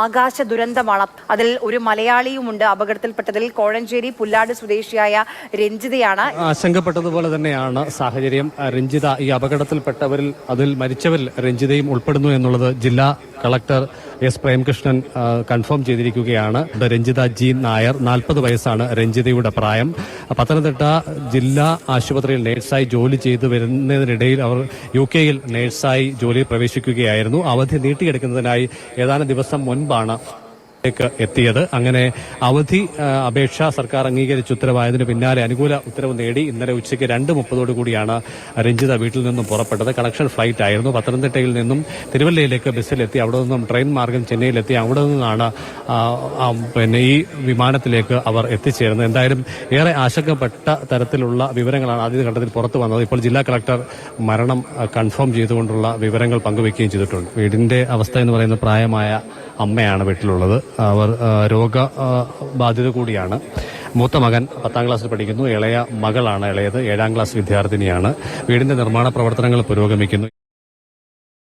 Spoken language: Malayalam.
ആകാശ ദുരന്തമാണ്. അതിൽ ഒരു മലയാളിയുമുണ്ട് അപകടത്തിൽപ്പെട്ടതിൽ. കോഴഞ്ചേരി പുല്ലാട് സ്വദേശിയായ രഞ്ജിതയാണ്. ആശങ്കപ്പെട്ടതുപോലെ തന്നെയാണ് സാഹചര്യം. രഞ്ജിത ഈ അപകടത്തിൽപ്പെട്ടവരിൽ, അതിൽ മരിച്ചവരിൽ രഞ്ജിതയും ഉൾപ്പെടുന്നു എന്നുള്ളത് ജില്ലാ കളക്ടർ എസ് പ്രേംകൃഷ്ണൻ കൺഫേം ചെയ്തിരിക്കുകയാണ്. രഞ്ജിത ജി നായർ, 40 വയസ്സാണ് രഞ്ജിതയുടെ പ്രായം. പത്തനംതിട്ട ജില്ലാ ആശുപത്രിയിൽ നഴ്സായി ജോലി ചെയ്തു വരുന്നതിനിടയിൽ അവർ UK-യിൽ നഴ്സായി ജോലിയിൽ പ്രവേശിക്കുകയായിരുന്നു. അവധി നീട്ടിയെടുക്കുന്നതിനായി ഏതാനും ദിവസം മുൻപാണ് എത്തിയത്. അങ്ങനെ അവധി അപേക്ഷ സർക്കാർ അംഗീകരിച്ച് ഉത്തരവായതിന് പിന്നാലെ അനുകൂല ഉത്തരവ് നേടി ഇന്നലെ ഉച്ചയ്ക്ക് 2:30 രഞ്ജിത വീട്ടിൽ നിന്നും പുറപ്പെട്ടത്. കണക്ഷൻ ഫ്ലൈറ്റ് ആയിരുന്നു. പത്തനംതിട്ടയിൽ നിന്നും തിരുവല്ലയിലേക്ക് ബസ്സിലെത്തി, അവിടെ നിന്നും ട്രെയിൻ മാർഗം ചെന്നൈയിലെത്തി, അവിടെ നിന്നാണ് ഈ വിമാനത്തിലേക്ക് അവർ എത്തിച്ചേരുന്നത്. എന്തായാലും ഏറെ ആശങ്കപ്പെട്ട തരത്തിലുള്ള വിവരങ്ങളാണ് ആദ്യഘട്ടത്തിൽ പുറത്തു വന്നത്. ഇപ്പോൾ ജില്ലാ കളക്ടർ മരണം കൺഫേം ചെയ്തുകൊണ്ടുള്ള വിവരങ്ങൾ പങ്കുവയ്ക്കുകയും ചെയ്തിട്ടുണ്ട്. വീടിന്റെ അവസ്ഥ എന്ന് പറയുന്നത് പ്രായമായ അമ്മയാണ് വീട്ടിലുള്ളത്. അവർ രോഗബാധിത കൂടിയാണ്. മൂത്ത മകൻ 10ാം ക്ലാസ്സിൽ പഠിക്കുന്നു. ഇളയ മകളാണ് ഇളയത്. 7ാം ക്ലാസ് വിദ്യാർത്ഥിനിയാണ്. വീടിന്റെ നിർമ്മാണ പ്രവർത്തനങ്ങൾ പുരോഗമിക്കുന്നു.